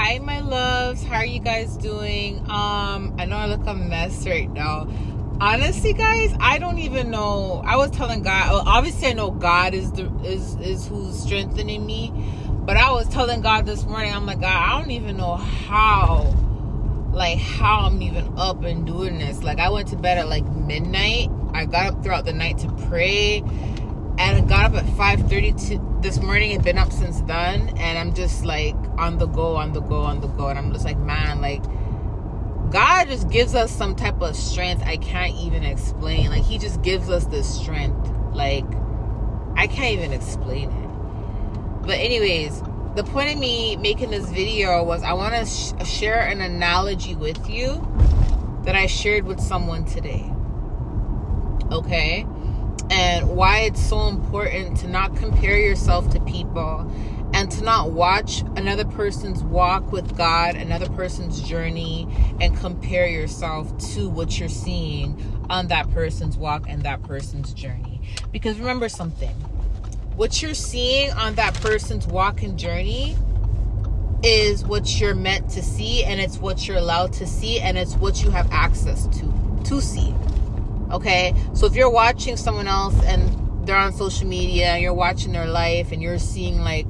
Hi, my loves. How are you guys doing? I know I look a mess right now. Honestly, guys, I don't even know. I was telling God. Well, obviously, I know God is who's strengthening me. But I was telling God this morning. I'm like, God, I don't even know how I'm even up and doing this. Like, I went to bed at like midnight. I got up throughout the night to pray. And I got up at 5:30 this morning and been up since then. And I'm just like on the go. And I'm just like, man, like God just gives us some type of strength I can't even explain. Like He just gives us this strength. Like I can't even explain it. But anyways, the point of me making this video was I want to share an analogy with you that I shared with someone today. Okay? And why it's so important to not compare yourself to people and to not watch another person's walk with God, another person's journey, and compare yourself to what you're seeing on that person's walk and that person's journey. Because remember something, what you're seeing on that person's walk and journey is what you're meant to see, and it's what you're allowed to see, and it's what you have access to see. Okay, so if you're watching someone else and they're on social media and you're watching their life and you're seeing like,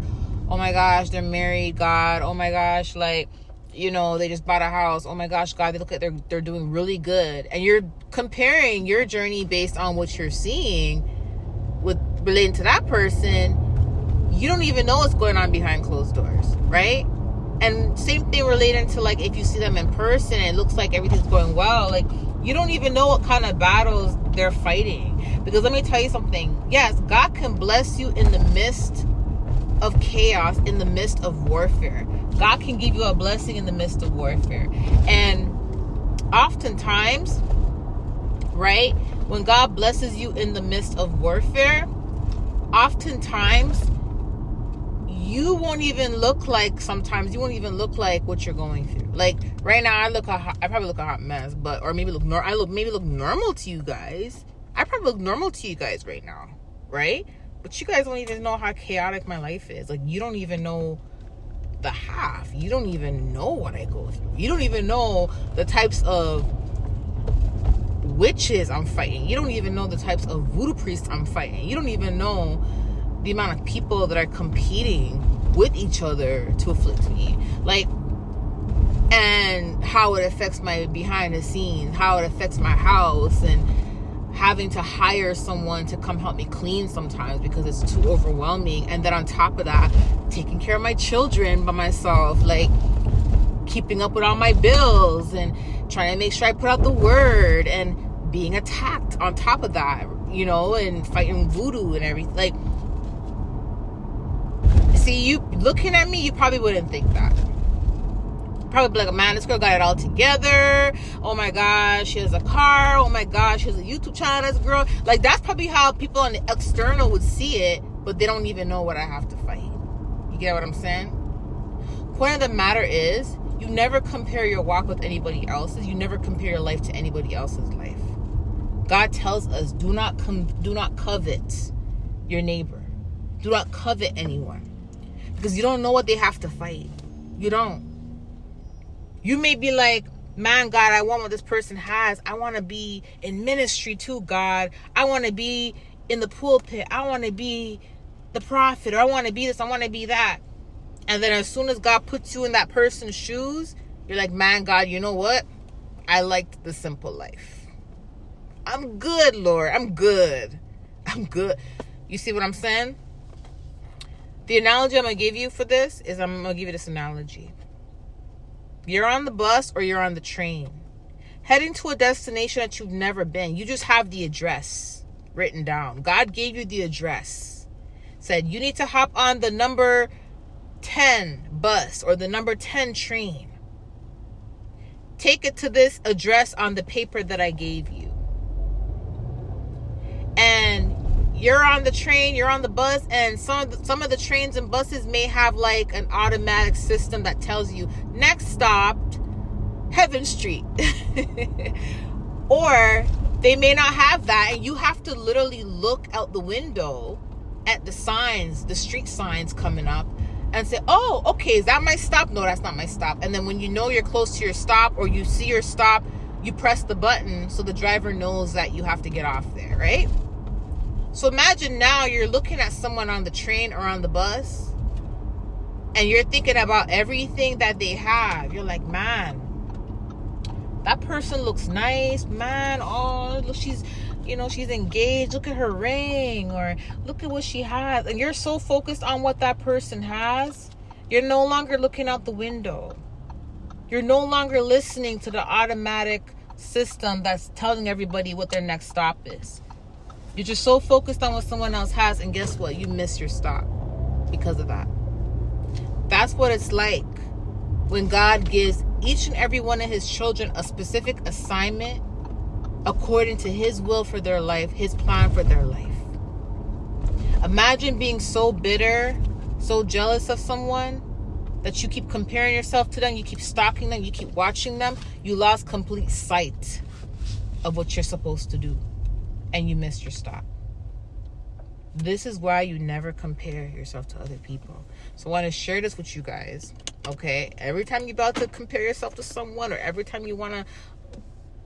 oh my gosh, they're married, God, oh my gosh, like, you know, they just bought a house, oh my gosh, God, they look like they're doing really good, and you're comparing your journey based on what you're seeing with relating to that person, you don't even know what's going on behind closed doors, right? And same thing relating to like if you see them in person and it looks like everything's going well, like you don't even know what kind of battles they're fighting. Because let me tell you something. Yes, God can bless you in the midst of chaos, in the midst of warfare. God can give you a blessing in the midst of warfare. And oftentimes, right, when God blesses you in the midst of warfare, oftentimes you won't even look like what you're going through. Like right now, I probably look a hot mess, or maybe look normal to you guys. I probably look normal to you guys right now, right? But you guys don't even know how chaotic my life is. Like you don't even know the half. You don't even know what I go through. You don't even know the types of witches I'm fighting. You don't even know the types of voodoo priests I'm fighting. You don't even know the amount of people that are competing with each other to afflict me, like, and how it affects my behind the scenes, how it affects my house, and having to hire someone to come help me clean sometimes because it's too overwhelming. And then on top of that, taking care of my children by myself, like keeping up with all my bills and trying to make sure I put out the word, and being attacked on top of that, you know, and fighting voodoo and everything. Like, see, you looking at me, you probably wouldn't think that. Probably be like, man, this girl got it all together. Oh my gosh, she has a car. Oh my gosh, she has a YouTube channel. This girl, like, that's probably how people on the external would see it, but they don't even know what I have to fight. You get what I'm saying? Point of the matter is, you never compare your walk with anybody else's. You never compare your life to anybody else's life. God tells us, do not covet your neighbor. Do not covet anyone. Because you don't know what they have to fight. You don't. You may be like, man, God, I want what this person has. I want to be in ministry too, God. I want to be in the pulpit. I want to be the prophet. Or I want to be this. I want to be that. And then as soon as God puts you in that person's shoes, you're like, man, God, you know what? I liked the simple life. I'm good, Lord. I'm good. You see what I'm saying? The analogy I'm going to give you for this is I'm going to give you this analogy. You're on the bus or you're on the train, heading to a destination that you've never been. You just have the address written down. God gave you the address. Said you need to hop on the number 10 bus or the number 10 train. Take it to this address on the paper that I gave you. And you're on the train, you're on the bus, and some of the trains and buses may have like an automatic system that tells you next stop, Heaven Street. Or they may not have that, and you have to literally look out the window at the signs, the street signs coming up, and say, oh, okay, is that my stop? No, that's not my stop. And then when you know you're close to your stop, or you see your stop, you press the button so the driver knows that you have to get off there, right? So imagine now you're looking at someone on the train or on the bus, and you're thinking about everything that they have. You're like, man, that person looks nice, man. Oh, look, she's engaged. Look at her ring, or look at what she has. And you're so focused on what that person has, you're no longer looking out the window. You're no longer listening to the automatic system that's telling everybody what their next stop is. You're just so focused on what someone else has, and guess what? You miss your stop because of that. That's what it's like when God gives each and every one of his children a specific assignment according to his will for their life, his plan for their life. Imagine being so bitter, so jealous of someone that you keep comparing yourself to them, you keep stalking them, you keep watching them. You lost complete sight of what you're supposed to do, and you missed your stop. This is why you never compare yourself to other people. So I want to share this with you guys, okay? Every time you're about to compare yourself to someone, or every time you want to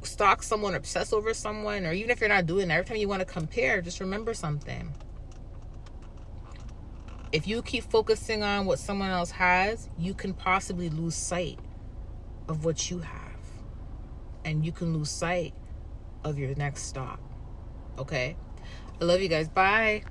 stalk someone, or obsess over someone, or even if you're not doing it, every time you want to compare, just remember something. If you keep focusing on what someone else has, you can possibly lose sight of what you have. And you can lose sight of your next stop. Okay? I love you guys. Bye.